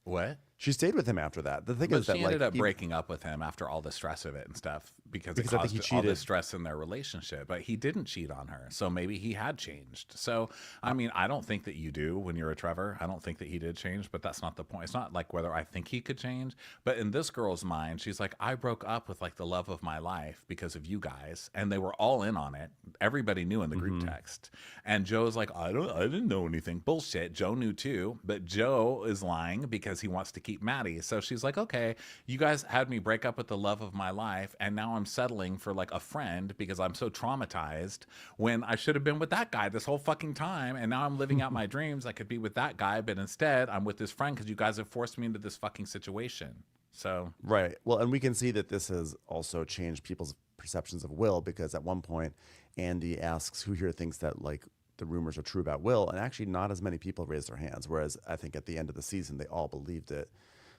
What? She stayed with him after that. The thing But is that she ended like up breaking up with him after all the stress of it and stuff because it I think he caused all cheated. the stress in their relationship. But he didn't cheat on her, so maybe he had changed. So I mean, I don't think that you do when you're a Trevor. I don't think that he did change, but that's not the point. It's not like whether I think he could change, but in this girl's mind, she's like, I broke up with like the love of my life because of you guys, and they were all in on it. Everybody knew in the group text, and Joe's like, I didn't know anything. Bullshit. Joe knew too, but Joe is lying because he wants to keep Maddie. So she's like, okay, you guys had me break up with the love of my life, and now I'm settling for like a friend because I'm so traumatized when I should have been with that guy this whole fucking time, and now I'm living out my dreams. I could be with that guy, but instead I'm with this friend because you guys have forced me into this fucking situation. So Right. Well, and we can see that this has also changed people's perceptions of Will, because at one point Andy asks who here thinks that like the rumors are true about Will, and actually not as many people raised their hands, whereas I think at the end of the season they all believed it.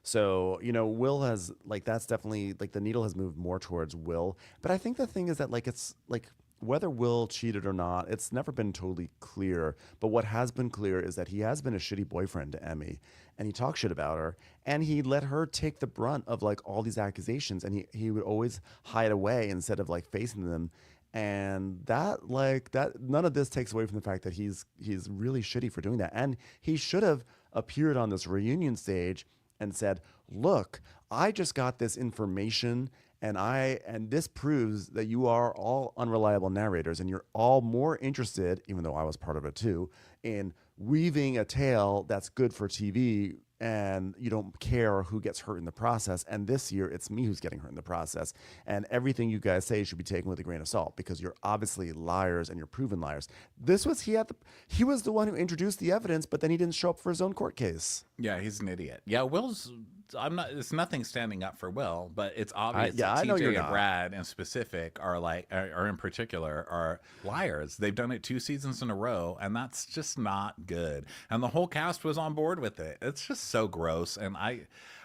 So, Will has, like, that's definitely, like, the needle has moved more towards Will. But I think the thing is that, like, it's, like, whether Will cheated or not, it's never been totally clear. But what has been clear is that he has been a shitty boyfriend to Emmy, and he talks shit about her, and he let her take the brunt of, like, all these accusations, and he would always hide away instead of, like, facing them. And that, like, that none of this takes away from the fact that he's really shitty for doing that. And he should have appeared on this reunion stage and said, look, I just got this information, and this proves that you are all unreliable narrators, and you're all more interested, even though I was part of it too, in weaving a tale that's good for TV, and you don't care who gets hurt in the process. And this year, it's me who's getting hurt in the process. And everything you guys say should be taken with a grain of salt, because you're obviously liars and you're proven liars. He was the one who introduced the evidence, but then he didn't show up for his own court case. yeah, he's an idiot. Yeah, it's nothing standing up for Will, but it's obvious that I know TJ you're and not. Brad in specific are in particular are liars. They've done it 2 seasons in a row, and that's just not good. And the whole cast was on board with it. It's just so gross. And I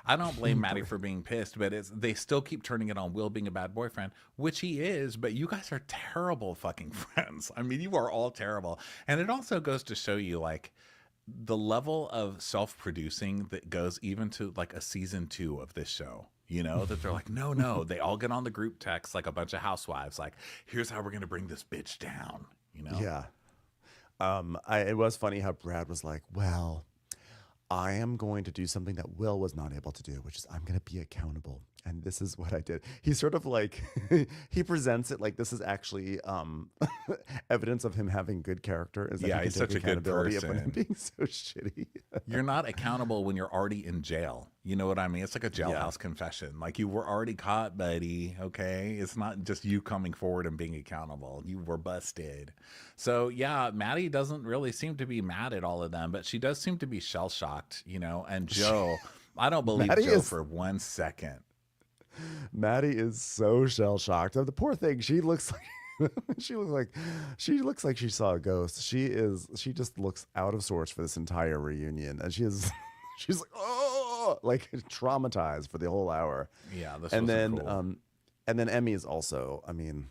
don't blame Maddie for being pissed, but they still keep turning it on Will being a bad boyfriend, which he is, but you guys are terrible fucking friends. I mean, you are all terrible. And it also goes to show you, like, the level of self-producing that goes even to like a season 2 of this show, that they're like, no, they all get on the group text like a bunch of housewives, like, here's how we're gonna bring this bitch down. Yeah. It was funny how Brad was like, well, I am going to do something that Will was not able to do, which is I'm going to be accountable. And this is what I did. He sort of like, he presents it like this is actually evidence of him having good character. Is that Yeah, he can he's take such a good accountability of person. him being so shitty. You're not accountable when you're already in jail. You know what I mean? It's like a jailhouse confession. Like, you were already caught, buddy. Okay. It's not just you coming forward and being accountable. You were busted. So yeah, Maddie doesn't really seem to be mad at all of them, but she does seem to be shell shocked, and Joe, I don't believe Maddie Joe is- for 1 second. Maddie is so shell shocked. The poor thing. She looks like she looks like she saw a ghost. She just looks out of sorts for this entire reunion, and she's like, oh, like traumatized for the whole hour. Yeah, this And wasn't then cool. and then Emmy is also, I mean,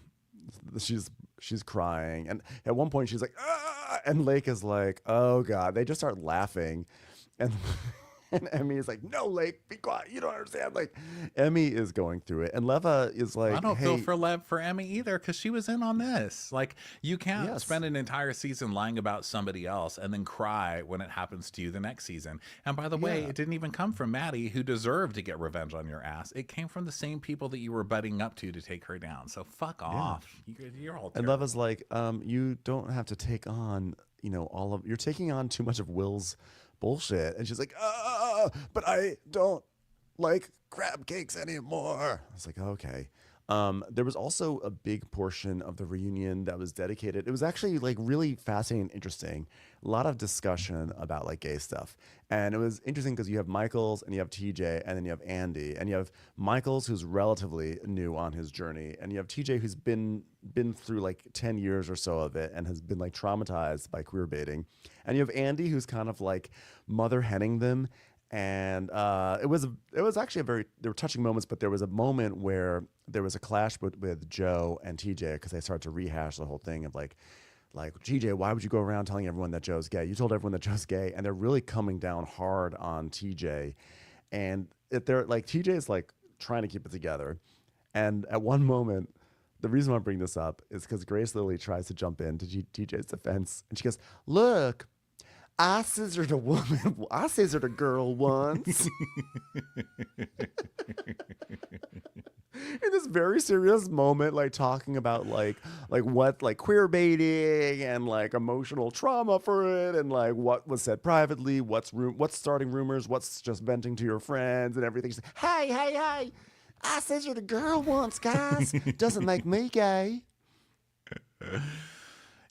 she's crying, and at one point she's like, ah! And Lake is like, oh god. They just start laughing, and And Emmy is like, no, Lake, be quiet. You don't understand. Like, Emmy is going through it. And Leva is like, I don't hey, feel for Emmy either, because she was in on this. Like, you can't Yes. spend an entire season lying about somebody else and then cry when it happens to you the next season. And by the way, Yeah. it didn't even come from Maddie, who deserved to get revenge on your ass. It came from the same people that you were butting up to take her down. So fuck off. You're all and terrible. Leva's like, you don't have to take on, you're taking on too much of Will's bullshit. And she's like, but I don't like crab cakes anymore. I was like, okay. There was also a big portion of the reunion that was dedicated. It was actually like really fascinating and interesting. A lot of discussion about like gay stuff. And it was interesting because you have Michaels and you have TJ and then you have Andy. And you have Michaels, who's relatively new on his journey. And you have TJ, who's been through like 10 years or so of it and has been like traumatized by queer baiting. And you have Andy, who's kind of like mother henning them. And it was actually there were touching moments, but there was a moment where there was a clash with Joe and TJ because they started to rehash the whole thing of like TJ, why would you go around telling everyone that Joe's gay? You told everyone that Joe's gay, and they're really coming down hard on TJ, and they're like TJ is like trying to keep it together, and at one moment. The reason why I bring this up is because Grace Lilly tries to jump in to TJ's defense, and she goes, "Look, I scissored a woman. I scissored a girl once." In this very serious moment, like talking about like what like queer baiting and like emotional trauma for it, and like what was said privately, what's starting rumors, what's just venting to your friends and everything. She's like, hey, I scissored a girl once, guys. Doesn't make me gay.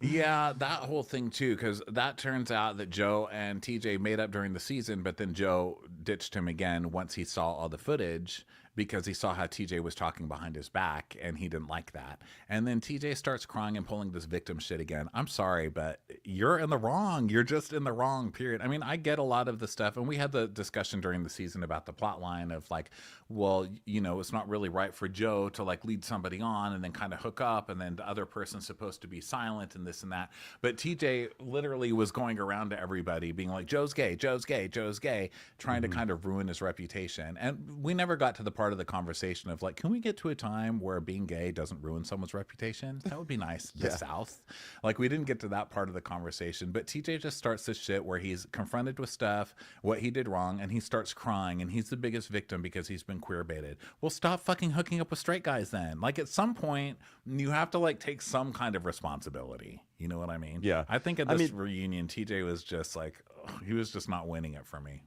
Yeah, that whole thing too, because that turns out that Joe and TJ made up during the season, but then Joe ditched him again once he saw all the footage because he saw how TJ was talking behind his back and he didn't like that. And then TJ starts crying and pulling this victim shit again. I'm sorry, but you're in the wrong. You're just in the wrong, period. I mean, I get a lot of the stuff, and we had the discussion during the season about the plot line of like, well, it's not really right for Joe to like lead somebody on and then kind of hook up, and then the other person's supposed to be silent and this and that. But TJ literally was going around to everybody being like, Joe's gay, Joe's gay, Joe's gay, trying to kind of ruin his reputation. And we never got to the part of the conversation of like, can we get to a time where being gay doesn't ruin someone's reputation? That would be nice. The South. Like, we didn't get to that part of the conversation, but TJ just starts this shit where he's confronted with stuff, what he did wrong, and he starts crying, and he's the biggest victim because he's been queer baited. Well, stop fucking hooking up with straight guys then. Like, at some point, you have to like take some kind of responsibility. You know what I mean? Yeah. I think at this reunion, TJ was just like, he was just not winning it for me.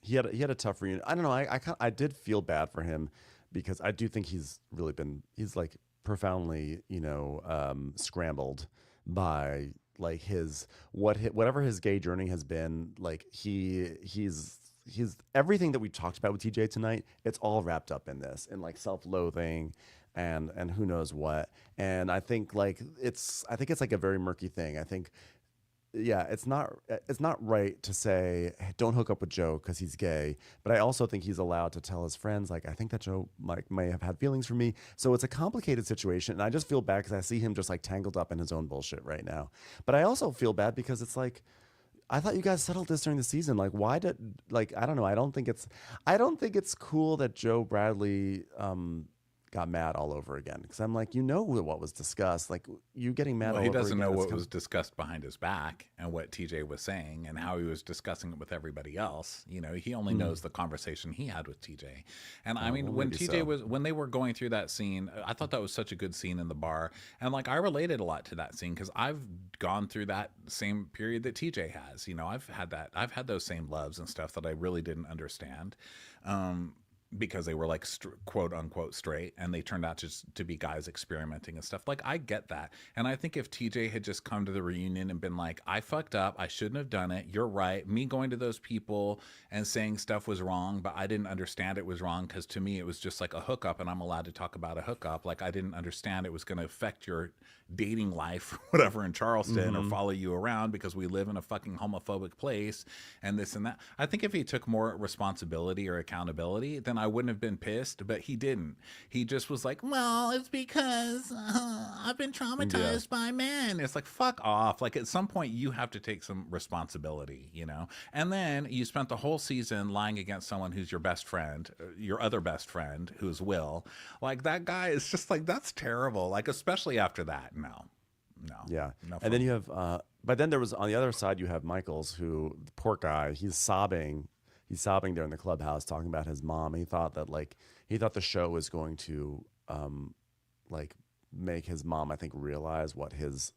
He had a tough reunion. I don't know. I did feel bad for him because I do think he's like profoundly, scrambled by like whatever his gay journey has been. Like he's everything that we talked about with TJ tonight. It's all wrapped up in this, and like self-loathing and who knows what. And I think it's like a very murky thing. I think. Yeah, it's not right to say, hey, don't hook up with Joe because he's gay. But I also think he's allowed to tell his friends, like, I think that Joe may have had feelings for me. So it's a complicated situation. And I just feel bad because I see him just like tangled up in his own bullshit right now. But I also feel bad because it's like, I thought you guys settled this during the season. Like, why did, like, I don't know. I don't think it's cool that Joe Bradley got mad all over again, because I'm like, what was discussed. Like, you getting mad all over again. He doesn't know what was discussed behind his back and what TJ was saying and how he was discussing it with everybody else. He only knows the conversation he had with TJ. And I mean, when when they were going through that scene, I thought that was such a good scene in the bar. And like, I related a lot to that scene because I've gone through that same period that TJ has. I've had those same loves and stuff that I really didn't understand. Because they were like quote unquote straight, and they turned out just to be guys experimenting and stuff. Like, I get that. And I think if TJ had just come to the reunion and been like, I fucked up, I shouldn't have done it, you're right, me going to those people and saying stuff was wrong, but I didn't understand it was wrong because to me it was just like a hookup, and I'm allowed to talk about a hookup. Like, I didn't understand it was going to affect your dating life, whatever, in Charleston, or follow you around because we live in a fucking homophobic place and this and that. I think if he took more responsibility or accountability, then I wouldn't have been pissed, but he didn't. He just was like, well, it's because I've been traumatized by men. It's like, fuck off. Like, at some point, you have to take some responsibility, you know? And then you spent the whole season lying against someone who's your best friend, your other best friend, who's Will. Like, that guy is just like, that's terrible. Like, especially after that. No. Yeah. No And then you have, but then there was on the other side, you have Michaels, who, the poor guy, he's sobbing there in the clubhouse talking about his mom. He thought the show was going to, like, make his mom, I think, realize what his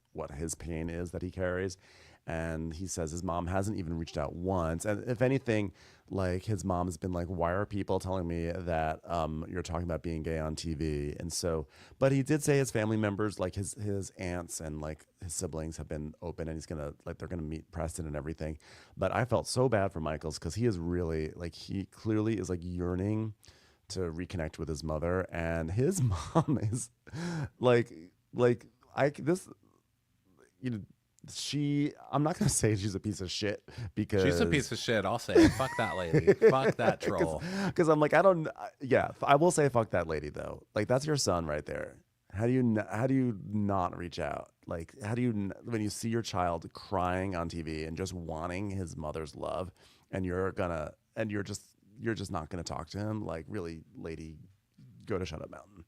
pain is that he carries. And he says his mom hasn't even reached out once. And if anything, like, his mom has been like, why are people telling me that you're talking about being gay on TV? And so, but he did say his family members, like his aunts and like his siblings, have been open, and they're gonna meet Preston and everything. But I felt so bad for Michaels, because he is really, like, he clearly is like yearning to reconnect with his mother, and his mom is like you know, I'm not gonna say she's a piece of shit, because she's a piece of shit. I'll say it. Fuck that lady. Fuck that troll. Because I'm like, I will say fuck that lady though. Like, that's your son right there. How do you not reach out? Like, when you see your child crying on TV and just wanting his mother's love, and you're just not gonna talk to him? Like, really, lady, go to Shut Up Mountain.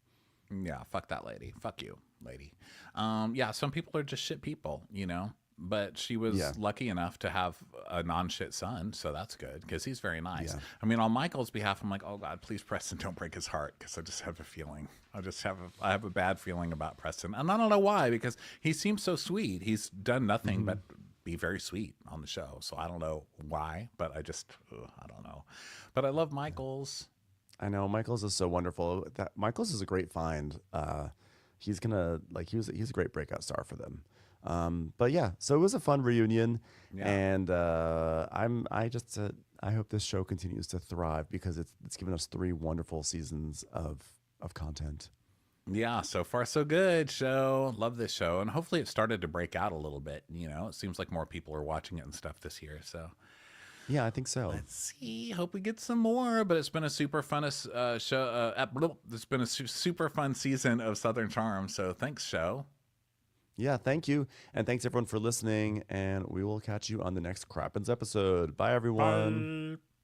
Yeah, fuck that lady. Fuck you, lady. Yeah, some people are just shit people, you know? But she was lucky enough to have a non-shit son, so that's good, because he's very nice. Yeah. I mean, on Michael's behalf, I'm like, oh God, please, Preston, don't break his heart, because I just have a feeling. I have a bad feeling about Preston. And I don't know why, because he seems so sweet. He's done nothing but be very sweet on the show. So I don't know why, but I don't know. But I love Michael's. I know Michaels is so wonderful. That Michaels is a great find. He's a great breakout star for them. But yeah, so it was a fun reunion, and I hope this show continues to thrive, because it's given us 3 wonderful seasons of content. Yeah, so far so good show. Love this show, and hopefully it started to break out a little bit. You know, it seems like more people are watching it and stuff this year. So. Yeah, I think so. Let's see. Hope we get some more. But it's been a super fun show. It's been a super fun season of Southern Charm. So thanks, show. Yeah, thank you, and thanks everyone for listening. And we will catch you on the next Crappens episode. Bye, everyone. Bye.